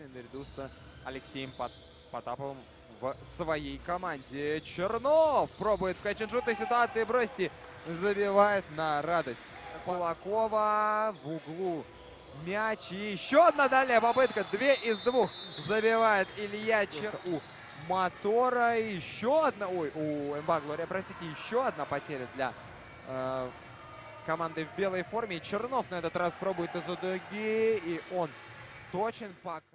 наряду с Алексеем Потаповым в своей команде. Чернов пробует в катч-н-шутной ситуации бросить, забивает на радость Кулакова в углу. Мяч и еще одна дальняя попытка. 2 из 2 забивает Илья Чернов. У Мотора еще одна, у МБА Глория, простите, еще одна потеря для команды в белой форме. Чернов на этот раз пробует из-за дуги, и он точен пока.